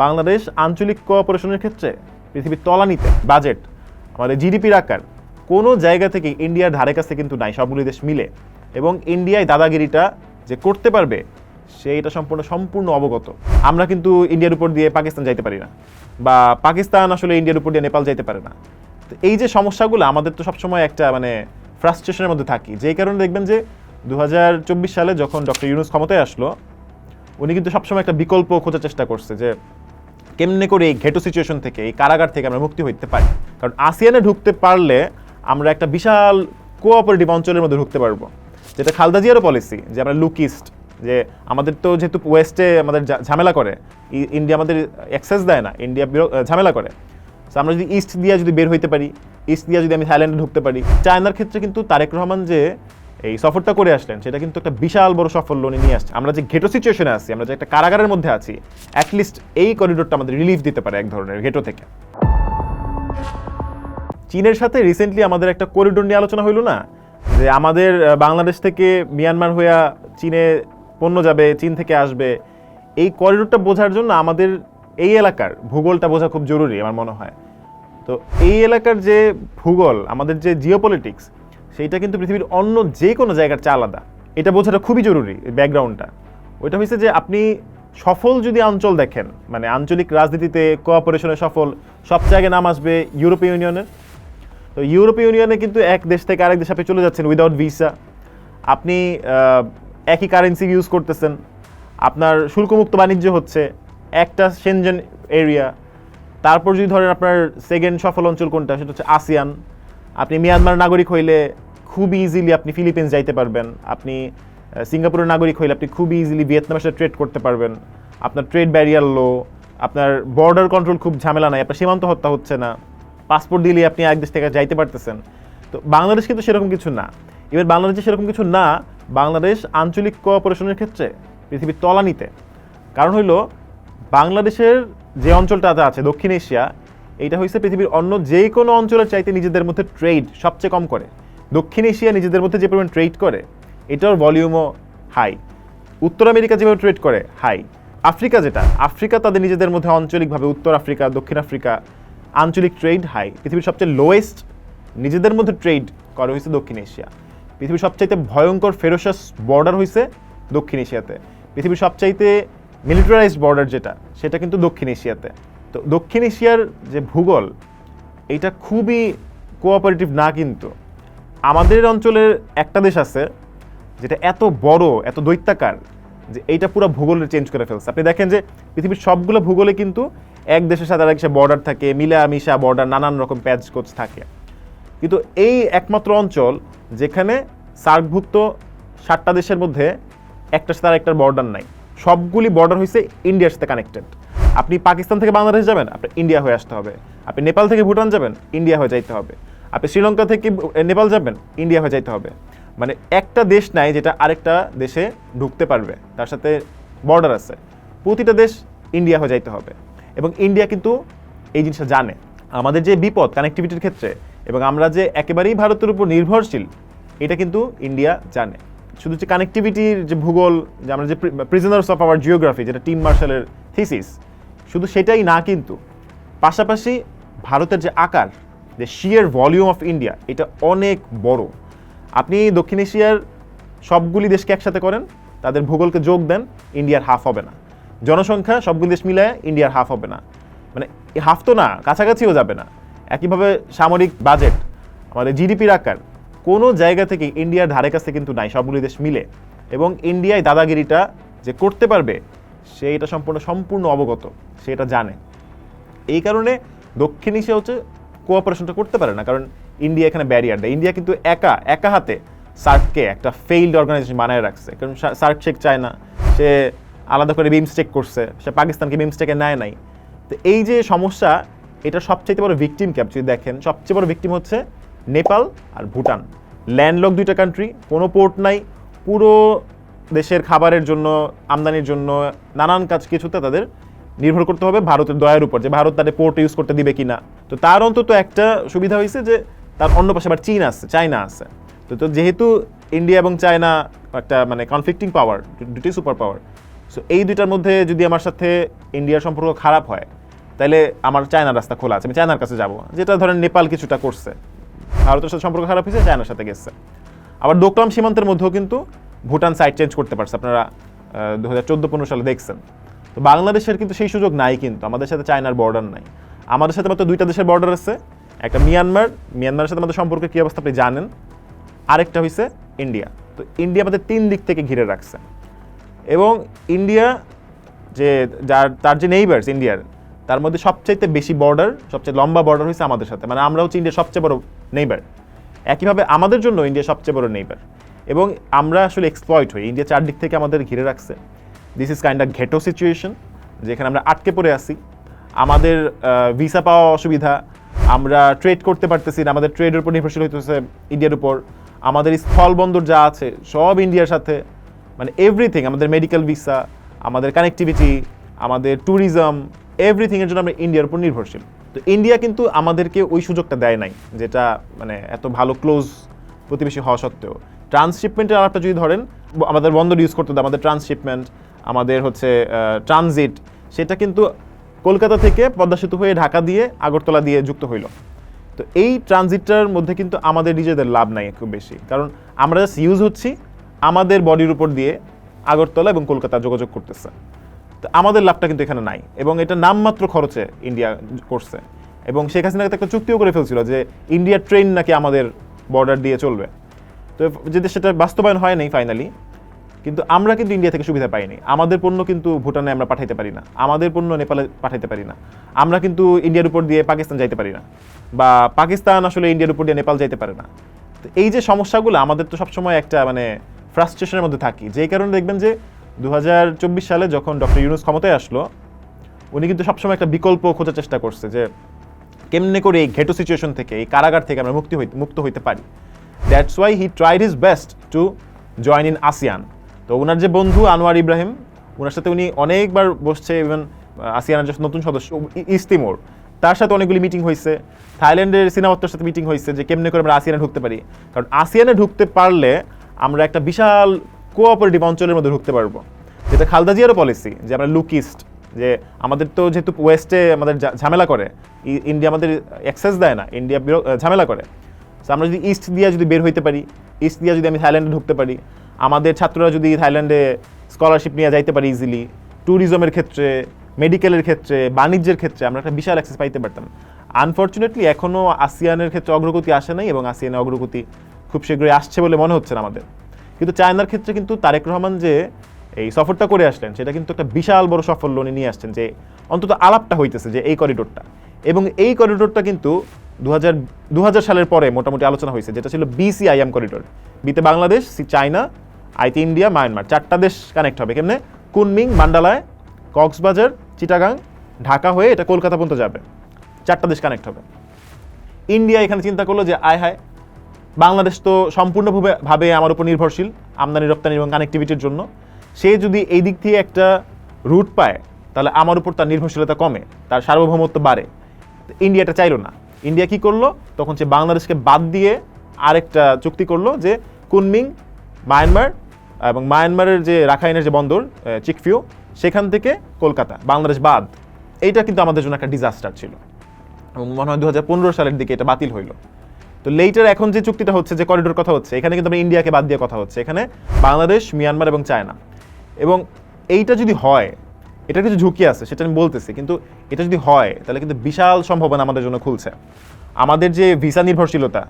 বাংলাদেশ আঞ্চলিক কোঅপারেশনের ক্ষেত্রে পৃথিবীর তলানিতে বাজেট, আমাদের জিডিপির আকার কোনো জায়গা থেকে ইন্ডিয়ার ধারে কাছে কিন্তু নাই, সবগুলি দেশ মিলে। এবং ইন্ডিয়ায় দাদাগিরিটা যে করতে পারবে সেইটা সম্পূর্ণ অবগত। আমরা কিন্তু ইন্ডিয়ার উপর দিয়ে পাকিস্তান যাইতে পারি না, বা পাকিস্তান আসলে ইন্ডিয়ার উপর দিয়ে নেপাল যাইতে পারে না। তো এই যে সমস্যাগুলো আমাদের তো সবসময় একটা ফ্রাস্ট্রেশনের মধ্যে থাকি, যেই কারণে দেখবেন যে 2024 সালে যখন ডক্টর ইউনূস ক্ষমতায় আসলো, উনি কিন্তু সবসময় একটা বিকল্প খোঁজার চেষ্টা করছে যে কেমনে করে এই ঘেটো সিচুয়েশন থেকে, এই কারাগার থেকে আমরা মুক্তি হইতে পারি। কারণ আসিয়ানে ঢুকতে পারলে আমরা একটা বিশাল কোঅপারেটিভ অঞ্চলের মধ্যে ঢুকতে পারবো, যেটা খালেদা জিয়ারও পলিসি, যে আমরা লুক ইস্ট, যে আমাদের তো যেহেতু ওয়েস্টে আমাদের ঝামেলা করে, ইন্ডিয়া আমাদের অ্যাক্সেস দেয় না, ইন্ডিয়া ঝামেলা করে। তো আমরা যদি ইস্ট দিয়ে যদি বের হইতে পারি, ইস্ট দিয়ে যদি আমি থাইল্যান্ডে ঢুকতে পারি। চায়নার ক্ষেত্রে কিন্তু তারেক রহমান যে এই সফরটা করে আসলেন, সেটা কিন্তু একটা বিশাল বড় সাফল্য নিয়ে আসছে। আমরা যে ঘেটো সিচুয়েশনে আছি, আমরা যে একটা কারাগারের মধ্যে আছি, অ্যাটলিস্ট এই করিডোরটা আমাদের রিলিফ দিতে পারে এক ধরনের ঘেটো থেকে। চীনের সাথে রিসেন্টলি আমাদের একটা করিডোর নিয়ে আলোচনা হইল না, যে আমাদের বাংলাদেশ থেকে মিয়ানমার হইয়া চীনে পণ্য যাবে, চীন থেকে আসবে। এই করিডোরটা বোঝার জন্য আমাদের এই এলাকার ভূগোলটা বোঝা খুব জরুরি আমার মনে হয়। তো এই এলাকার যে ভূগোল, আমাদের যে জিওপলিটিক্স, সেইটা কিন্তু পৃথিবীর অন্য যে কোনো জায়গার চেয়ে আলাদা। এটা বোঝাটা খুবই জরুরি। ব্যাকগ্রাউন্ডটা ওইটা হয়েছে যে আপনি সফল যদি অঞ্চল দেখেন, আঞ্চলিক রাজনীতিতে কোঅপারেশনে সফল, সবচেয়ে আগে নাম আসবে ইউরোপীয় ইউনিয়নের। তো ইউরোপীয় ইউনিয়নে কিন্তু এক দেশ থেকে আরেক দেশে আপনি চলে যাচ্ছেন উইদাউট ভিসা, আপনি একই কারেন্সি ইউজ করতেছেন, আপনার শুল্কমুক্ত বাণিজ্য হচ্ছে, একটা সেনজেন এরিয়া। তারপর যদি ধরেন আপনার সেকেন্ড সফল অঞ্চল কোনটা, সেটা হচ্ছে আসিয়ান। আপনি মিয়ানমার নাগরিক হইলে খুব ইজিলি আপনি ফিলিপিন্স যাইতে পারবেন, আপনি সিঙ্গাপুরের নাগরিক হইলে আপনি খুব ইজিলি ভিয়েতনামের সাথে ট্রেড করতে পারবেন, আপনার ট্রেড ব্যারিয়ার লো, আপনার বর্ডার কন্ট্রোল খুব ঝামেলা নাই, আপনার সীমান্ত হত্যা হচ্ছে না, পাসপোর্ট দিলে আপনি এক দেশ থেকে যাইতে পারতেছেন। তো বাংলাদেশ কিন্তু সেরকম কিছু না। এবার বাংলাদেশে সেরকম কিছু না, বাংলাদেশ আঞ্চলিক কোঅপারেশনের ক্ষেত্রে পৃথিবীর তলানিতে। কারণ হইলো বাংলাদেশের যে অঞ্চলটাতে আছে দক্ষিণ এশিয়া, এইটা হচ্ছে পৃথিবীর অন্য যে কোনো অঞ্চলের চাইতে নিজেদের মধ্যে ট্রেড সবচেয়ে কম করে। দক্ষিণ এশিয়া নিজেদের মধ্যে যে পরিমাণ ট্রেড করে, এটার ভলিউমও হাই। উত্তর আমেরিকা যেভাবে ট্রেড করে হাই। আফ্রিকা আফ্রিকা তাদের নিজেদের মধ্যে আঞ্চলিকভাবে, উত্তর আফ্রিকা, দক্ষিণ আফ্রিকা, আঞ্চলিক ট্রেড হাই। পৃথিবীর সবচেয়ে লোয়েস্ট নিজেদের মধ্যে ট্রেড করে হয়েছে দক্ষিণ এশিয়া। পৃথিবীর সবচাইতে ভয়ঙ্কর ফেরোসাস বর্ডার হয়েছে দক্ষিণ এশিয়াতে। পৃথিবীর সবচাইতে মিলিটারাইজড বর্ডার সেটা কিন্তু দক্ষিণ এশিয়াতে। তো দক্ষিণ এশিয়ার যে ভূগোল, এইটা খুবই কোঅপারেটিভ না। কিন্তু আমাদের অঞ্চলের একটা দেশ আছে যেটা এত বড়, এত দৈত্যাকার, যে এইটা পুরো ভূগোলের চেঞ্জ করে ফেলছে। আপনি দেখেন যে পৃথিবীর সবগুলো ভূগোলে কিন্তু এক দেশের সাথে আরেক দেশে বর্ডার থাকে, মিলামিশা বর্ডার, নানান রকম প্যাচ কোচ থাকে। কিন্তু এই একমাত্র অঞ্চল যেখানে সার্কভুক্ত 7টা দেশের মধ্যে একটার সাথে আরেকটার বর্ডার নাই। সবগুলি বর্ডার হয়েছে ইন্ডিয়ার সাথে কানেক্টেড। আপনি পাকিস্তান থেকে বাংলাদেশ যাবেন, আপনি ইন্ডিয়া হয়ে আসতে হবে। আপনি নেপাল থেকে ভুটান যাবেন, ইন্ডিয়া হয়ে যাইতে হবে। আপনি শ্রীলঙ্কা থেকে নেপাল যাবেন, ইন্ডিয়া হয়ে যাইতে হবে। একটা দেশ নাই যেটা আরেকটা দেশে ঢুকতে পারবে, তার সাথে বর্ডার আছে। প্রতিটা দেশ ইন্ডিয়া হয়ে যাইতে হবে। এবং ইন্ডিয়া কিন্তু এই জিনিসটা জানে, আমাদের যে বিপদ কানেক্টিভিটির ক্ষেত্রে, এবং আমরা যে একেবারেই ভারতের উপর নির্ভরশীল, এটা কিন্তু ইন্ডিয়া জানে। শুধু যে কানেক্টিভিটির যে ভূগোল, যে আমরা যে প্রিজনার্স অফ আওয়ার জিওগ্রাফি, যেটা টিম মার্শালের থিসিস, শুধু সেটাই না, কিন্তু পাশাপাশি ভারতের যে আকার, যে শিয়ার ভলিউম অফ ইন্ডিয়া, এটা অনেক বড়। আপনি দক্ষিণ এশিয়ার সবগুলি দেশকে একসাথে করেন, তাদের ভূগোলকে যোগ দেন, ইন্ডিয়ার হাফ হবে না। জনসংখ্যা সবগুলি দেশ মিলায় ইন্ডিয়ার হাফ হবে না, হাফ তো না, কাছাকাছিও যাবে না। একইভাবে সামরিক বাজেট, আমাদের জিডিপির আকার কোনো জায়গা থেকে ইন্ডিয়ার ধারে কাছে কিন্তু নাই, সবগুলি দেশ মিলে। এবং ইন্ডিয়ায় দাদাগিরিটা যে করতে পারবে সেইটা সম্পূর্ণ অবগত, সেটা জানে। এই কারণে দক্ষিণ এশিয়া কোঅপারেশনটা করতে পারে না, কারণ ইন্ডিয়া এখানে ব্যারিয়ার দেয়। ইন্ডিয়া কিন্তু একা হাতে সার্ককে একটা ফেইল্ড অর্গানাইজেশন বানায় রাখছে। কারণ সার্ক চেক চায় না, সে আলাদা করে বিমস্টেক করছে, সে পাকিস্তানকে বিমস্টেকে নেয় নাই। তো এই যে সমস্যা, এটা সবচেয়ে বড় ভিকটিম কে আপনি দেখেন, সবচেয়ে বড় ভিকটিম হচ্ছে নেপাল আর ভুটান। ল্যান্ডলক দুইটা কান্ট্রি, কোনো পোর্ট নাই, পুরো দেশের খাবারের জন্য, আমদানির জন্য, নানান কিছুতে তাদের নির্ভর করতে হবে ভারতের দয়ার উপর, যে ভারত তাদের পোর্ট ইউজ করতে দিবে কিনা। তো তার অন্তত একটা সুবিধা হয়েছে যে তার অন্য পাশে আবার চায়না আছে। তো যেহেতু ইন্ডিয়া এবং চায়না একটা কনফ্লিক্টিং পাওয়ার, দুটি সুপার পাওয়ার, সো এই দুইটার মধ্যে যদি আমার সাথে ইন্ডিয়ার সম্পর্ক খারাপ হয়, তাহলে আমার চায়নার রাস্তা খোলা আছে, আমি চায়নার কাছে যাব। যেটা ধরেন নেপাল কিছুটা করছে, ভারতের সাথে সম্পর্ক খারাপ হয়েছে, চায়নার সাথে গেছে। আবার ডোকলাম সীমান্তের মধ্যেও কিন্তু ভুটান সাইড চেঞ্জ করতে পারছে, আপনারা 2014-15 সালে দেখছেন। তো বাংলাদেশের কিন্তু সেই সুযোগ নাই, কিন্তু আমাদের সাথে চায়নার বর্ডার নাই। আমাদের সাথে মাত্র 2টা দেশের বর্ডার আছে, একটা মিয়ানমারের সাথে আমাদের সম্পর্কের কী অবস্থা আপনি জানেন, আরেকটা হয়েছে ইন্ডিয়া। তো ইন্ডিয়া আমাদের 3 দিক থেকে ঘিরে রাখছে, এবং ইন্ডিয়া যে তার যে নেইবার্স ইন্ডিয়ার, তার মধ্যে সবচাইতে বেশি বর্ডার, সবচেয়ে লম্বা বর্ডার হয়েছে আমাদের সাথে, মানে আমরা হচ্ছে ইন্ডিয়ার সবচেয়ে বড় নেইবার। একইভাবে আমাদের জন্য ইন্ডিয়া সবচেয়ে বড় নেইবার, এবং আমরা আসলে এক্সপ্লয়েট হই। ইন্ডিয়া 4 দিক থেকে আমাদের ঘিরে রাখছে। This is kind of ghetto situation, যেখানে আমরা আটকে পড়ে আছি। আমাদের ভিসা পাওয়া অসুবিধা, আমরা ট্রেড করতে পারতেছি না, আমাদের ট্রেডের উপর নির্ভরশীল হইতেছে ইন্ডিয়ার উপর। আমাদের স্থল বন্দর যা আছে সব ইন্ডিয়ার সাথে, মানে এভরিথিং, আমাদের মেডিকেল ভিসা, আমাদের কানেক্টিভিটি, আমাদের ট্যুরিজম, এভরিথিংয়ের জন্য আমরা ইন্ডিয়ার উপর নির্ভরশীল। তো ইন্ডিয়া কিন্তু আমাদেরকে ওই সুযোগটা দেয় নাই, যেটা মানে এত ভালো ক্লোজ প্রতিবেশী হওয়া সত্ত্বেও। ট্রান্সশিপমেন্টের আলাপটা যদি ধরেন, আমাদের বন্দর ইউজ করতে দেয়, আমাদের ট্রান্সশিপমেন্ট, আমাদের হচ্ছে ট্রানজিট, সেটা কিন্তু কলকাতা থেকে পদ্মা সেতু হয়ে ঢাকা দিয়ে আগরতলা দিয়ে যুক্ত হইল। তো এই ট্রানজিটটার মধ্যে কিন্তু আমাদের নিজেদের লাভ নাই খুব বেশি, কারণ আমরা জাস্ট ইউজ হচ্ছি, আমাদের বডির উপর দিয়ে আগরতলা এবং কলকাতা যোগাযোগ করতেছে। তো আমাদের লাভটা কিন্তু এখানে নাই, এবং এটা নামমাত্র খরচে ইন্ডিয়া করছে। এবং শেখ হাসিনা একটা চুক্তিও করে ফেলছিল যে ইন্ডিয়ার ট্রেন নাকি আমাদের বর্ডার দিয়ে চলবে। তো যদি সেটা বাস্তবায়ন হয় নাই ফাইনালি, কিন্তু আমরা কিন্তু ইন্ডিয়া থেকে সুবিধা পাইনি। আমাদের পণ্য কিন্তু ভুটানে আমরা পাঠাইতে পারি না, আমাদের পণ্য নেপালে পাঠাইতে পারি না, আমরা কিন্তু ইন্ডিয়ার উপর দিয়ে পাকিস্তান যাইতে পারি না, বা পাকিস্তান আসলে ইন্ডিয়ার উপর দিয়ে নেপাল যাইতে পারে না। তো এই যে সমস্যাগুলো, আমাদের তো সবসময় একটা মানে ফ্রাস্ট্রেশনের মধ্যে থাকি। যেই কারণে দেখবেন যে 2024 সালে যখন ডক্টর ইউনূস ক্ষমতায় আসলো, উনি কিন্তু সবসময় একটা বিকল্প খোঁজার চেষ্টা করছে যে কেমনে করে এই ঘেটো সিচুয়েশন থেকে, এই কারাগার থেকে আমরা মুক্ত হইতে পারি। That's why he tried his best to join in ASEAN. তো ওনার যে বন্ধু আনোয়ার ইব্রাহিম, ওনার সাথে উনি অনেকবার বসছে, ইভেন আসিয়ানের যে নতুন সদস্য ইস্ট তিমোর, তার সাথে অনেকগুলি মিটিং হয়েছে। থাইল্যান্ডের সিনাওয়াত্তর সাথে মিটিং হয়েছে যে কেমনে করে আমরা আসিয়ানে ঢুকতে পারি, কারণ আসিয়ানে ঢুকতে পারলে আমরা একটা বিশাল কোঅপারেটিভ অঞ্চলের মধ্যে ঢুকতে পারবো, যেটা খালেদা জিয়ারও পলিসি, যে আমরা লুক ইস্ট, যে আমাদের তো যেহেতু ওয়েস্টে আমাদের ঝামেলা করে, ইন্ডিয়া আমাদের অ্যাক্সেস দেয় না, ইন্ডিয়া ঝামেলা করে। সো আমরা যদি ইস্ট দিয়ে যদি বের হইতে পারি, ইস্ট দিয়ে যদি আমি থাইল্যান্ডে ঢুকতে পারি, আমাদের ছাত্ররা যদি থাইল্যান্ডে স্কলারশিপ নিয়ে যাইতে পারি ইজিলি, ট্যুরিজমের ক্ষেত্রে, মেডিকেলের ক্ষেত্রে, বাণিজ্যের ক্ষেত্রে আমরা একটা বিশাল অ্যাক্সেস পাইতে পারতাম। আনফর্চুনেটলি এখনও আসিয়ানের ক্ষেত্রে অগ্রগতি আসে নাই, এবং আসিয়ানের অগ্রগতি খুব শীঘ্রই আসছে বলে মনে হচ্ছে না আমাদের। কিন্তু চায়নার ক্ষেত্রে কিন্তু তারেক রহমান যে এই সফরটা করে আসলেন, সেটা কিন্তু একটা বিশাল বড় সাফল্য উনি নিয়ে আসছেন, যে অন্তত আলাপটা হইতেছে যে এই করিডোরটা। এবং এই করিডোরটা কিন্তু 2000 সালের পরে মোটামুটি আলোচনা হয়েছে, যেটা ছিল BCIM করিডোর। বিতে বাংলাদেশ, সি চায়না, আইতে ইন্ডিয়া, মায়ানমার, 4টা দেশ কানেক্ট হবে কেমনে, কুনমিং, মান্ডালায়, কক্সবাজার, চিটাগাং, ঢাকা হয়ে এটা কলকাতা পর্যন্ত যাবে, 4টা দেশ কানেক্ট হবে। ইন্ডিয়া এখানে চিন্তা করলো যে আয় হায়, বাংলাদেশ তো সম্পূর্ণভাবে আমার উপর নির্ভরশীল আমদানি রপ্তানি এবং কানেক্টিভিটির জন্য, সে যদি এই দিক থেকে একটা রুট পায়, তাহলে আমার উপর তার নির্ভরশীলতা কমে, তার সার্বভৌমত্ব বাড়ে। ইন্ডিয়াটা চাইলো না। ইন্ডিয়া কি করলো, তখন সে বাংলাদেশকে বাদ দিয়ে আরেকটা চুক্তি করলো, যে কুনমিং, মায়ানমার, এবং মায়ানমারের যে রাখাইনের যে বন্দর চিকফিউ, সেখান থেকে কলকাতা, বাংলাদেশ বাদ। এইটা কিন্তু আমাদের জন্য একটা ডিজাস্টার ছিল, এবং মনে হয় 2015 সালের দিকে এটা বাতিল হইলো। তো লেটার এখন যে চুক্তিটা হচ্ছে, যে করিডোর কথা হচ্ছে, এখানে কিন্তু আমরা ইন্ডিয়াকে বাদ দিয়ে কথা হচ্ছে, এখানে বাংলাদেশ, মিয়ানমার এবং চায়না। এবং এইটা যদি হয়, এটার কিছু ঝুঁকি আছে সেটা আমি বলতেছি, কিন্তু এটা যদি হয় তাহলে কিন্তু বিশাল সম্ভাবনা আমাদের জন্য খুলছে। আমাদের যে ভিসা নির্ভরশীলতা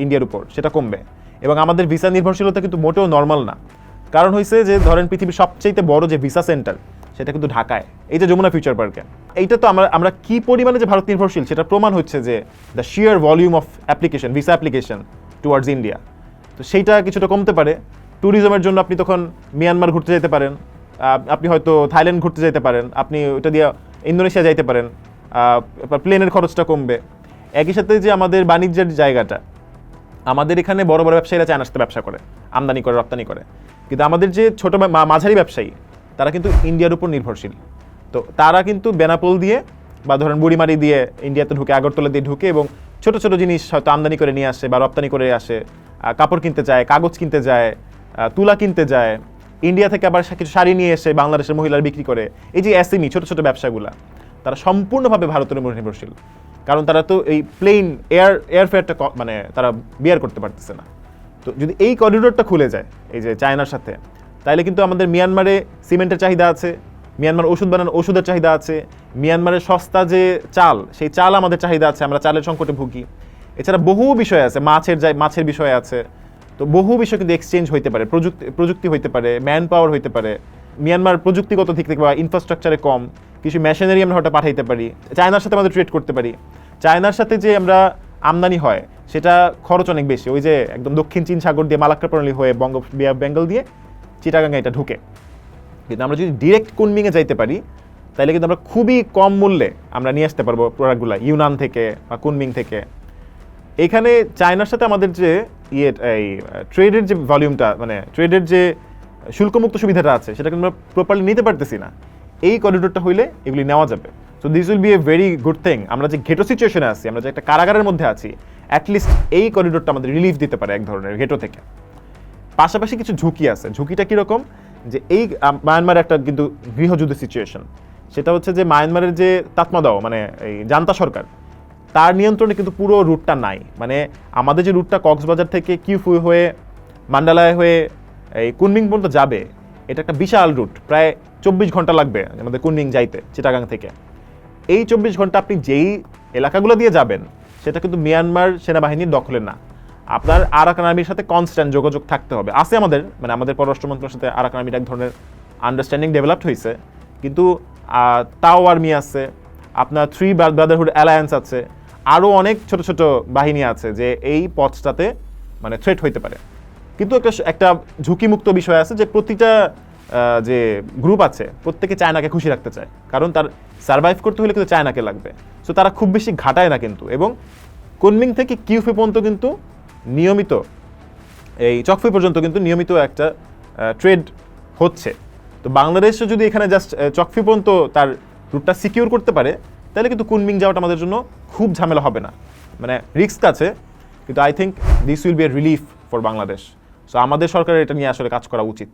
ইন্ডিয়ার উপর, সেটা কমবে। এবং আমাদের ভিসা নির্ভরশীলতা কিন্তু মোটেও নর্মাল না, কারণ হয়েছে যে ধরেন পৃথিবীর সবচেয়ে বড় যে ভিসা সেন্টার, সেটা কিন্তু ঢাকায়, এই যে যমুনা ফিউচার পার্কে। এইটা তো আমরা কি পরিমাণে যে ভারত নির্ভরশীল, সেটা প্রমাণ হচ্ছে যে the shear volume of application, visa application towards India. তো সেইটা কিছুটা কমতে পারে। ট্যুরিজমের জন্য আপনি তখন মিয়ানমার ঘুরতে যেতে পারেন, আপনি হয়তো থাইল্যান্ড ঘুরতে যেতে পারেন, আপনি ওটা দিয়ে ইন্দোনেশিয়া যাইতে পারেন, প্লেনের খরচটা কমবে। একই সাথে যে আমাদের বাণিজ্যের জায়গাটা, আমাদের এখানে বড় বড় ব্যবসায়ীরা চায়নার সাথে ব্যবসা করে, আমদানি করে, রপ্তানি করে, কিন্তু আমাদের যে ছোট মাঝারি ব্যবসায়ী, তারা কিন্তু ইন্ডিয়ার উপর নির্ভরশীল। তো তারা কিন্তু বেনাপোল দিয়ে বা ধরেন বুড়িমারি দিয়ে ইন্ডিয়াতে ঢুকে, আগরতলা দিয়ে ঢুকে, এবং ছোট ছোট জিনিস হয়তো আমদানি করে নিয়ে আসে বা রপ্তানি করে আসে, কাপড় কিনতে যায়, কাগজ কিনতে যায়, তুলা কিনতে যায়, ইন্ডিয়া থেকে আবার কিছু শাড়ি নিয়ে এসে বাংলাদেশের মহিলারা বিক্রি করে, এই যে এসএমই ছোট ছোট ব্যবসাগুলা, তারা সম্পূর্ণভাবে ভারতের উপর নির্ভরশীল। কারণ তারা তো এই প্লেন এয়ারফেয়ারটা মানে তারা বিয়ার করতে পারতেছে না। তো যদি এই করিডোরটা খুলে যায় এই যে চায়নার সাথে, তাহলে কিন্তু আমাদের মিয়ানমারে সিমেন্টের চাহিদা আছে, মিয়ানমার ওষুধের চাহিদা আছে, মিয়ানমারের সস্তা যে চাল, সেই চাল আমাদের চাহিদা আছে, আমরা চালের সংকটে ভুগি। এছাড়া বহু বিষয় আছে, মাছের বিষয় আছে। তো বহু বিষয় কিন্তু এক্সচেঞ্জ হইতে পারে, প্রযুক্তি হইতে পারে, ম্যান পাওয়ার হইতে পারে। মিয়ানমার প্রযুক্তিগত দিক থেকে বা ইনফ্রাস্ট্রাকচারে কম, কিছু মেশিনারি আমরা হয়তো পাঠাইতে পারি, চায়নার সাথে আমাদের ট্রেড করতে পারি। চায়নার সাথে যে আমরা আমদানি হয় সেটা খরচ অনেক বেশি, ওই যে একদম দক্ষিণ চীন সাগর দিয়ে মালাক্কা প্রণালী হয়ে বেঙ্গল দিয়ে চিটাগাঙ্গে এটা ঢুকে। কিন্তু আমরা যদি ডিরেক্ট কুনমিংয়ে যাইতে পারি, তাহলে কিন্তু আমরা খুবই কম মূল্যে আমরা নিয়ে আসতে পারবো প্রোডাক্টগুলো ইউনান থেকে বা কুনমিং থেকে। এখানে চায়নার সাথে আমাদের যে এই ট্রেডের যে ভলিউমটা, মানে ট্রেডের যে শুল্কমুক্ত সুবিধাটা আছে, সেটা কিন্তু আমরা প্রপারলি নিতে পারতেছি না। এই করিডোরটা হইলে এগুলি নেওয়া যাবে। So this will B a very good thing. আমরা যে ঘেটো সিচুয়েশনে আছি, আমরা যে একটা কারাগারের মধ্যে আছি, অ্যাটলিস্ট এই করিডোরটা আমাদের রিলিফ দিতে পারে এক ধরনের ঘেটো থেকে। পাশাপাশি কিছু ঝুঁকি আছে। ঝুঁকিটা কীরকম, যে এই মায়ানমার একটা কিন্তু গৃহযুদ্ধ সিচুয়েশন। সেটা হচ্ছে যে মায়ানমারের যে তাতমাদাও, মানে এই জান্তা সরকার, তার নিয়ন্ত্রণে কিন্তু পুরো রুটটা নাই। মানে আমাদের যে রুটটা কক্সবাজার থেকে কিউফু হয়ে মান্ডালায় হয়ে এই কুনমিং পর্যন্ত যাবে, এটা একটা বিশাল রুট, প্রায় 24 ঘন্টা লাগবে আমাদের কুনমিং যাইতে চিটাগাং থেকে। এই 24 ঘন্টা আপনি যেই এলাকাগুলো দিয়ে যাবেন, সেটা কিন্তু মিয়ানমার সেনাবাহিনীর দখলে না। আপনার আরাকান আর্মির সাথে কনস্ট্যান্ট যোগাযোগ থাকতে হবে। আছে আমাদের পররাষ্ট্র মন্ত্রণালয়ের সাথে আরাকান আর্মির এক ধরনের আন্ডারস্ট্যান্ডিং ডেভেলপড হয়েছে, কিন্তু তাও আর্মি আছে, আপনার থ্রি ব্রাদারহুড অ্যালায়েন্স আছে, আরও অনেক ছোট ছোট বাহিনী আছে যে এই পথটাতে মানে থ্রেট হইতে পারে। কিন্তু একটা ঝুঁকিমুক্ত বিষয় আছে যে প্রতিটা যে গ্রুপ আছে প্রত্যেকে চায়নাকে খুশি রাখতে চায়, কারণ তার সার্ভাইভ করতে হলে কিন্তু চায়নাকে লাগবে। সো তারা খুব বেশি ঘাটায় না কিন্তু। এবং কুনমিং থেকে কিউফি পর্যন্ত কিন্তু নিয়মিত, এই চকফি পর্যন্ত কিন্তু নিয়মিত একটা ট্রেড হচ্ছে। তো বাংলাদেশও যদি এখানে জাস্ট চকফি পর্যন্ত তার রুটটা সিকিউর করতে পারে, তাহলে কিন্তু কুনমিং যাওয়াটা আমাদের জন্য খুব ঝামেলা হবে না। মানে রিস্ক আছে, কিন্তু I think this will B A relief for Bangladesh. So আমাদের সরকারের এটা নিয়ে আসলে কাজ করা উচিত।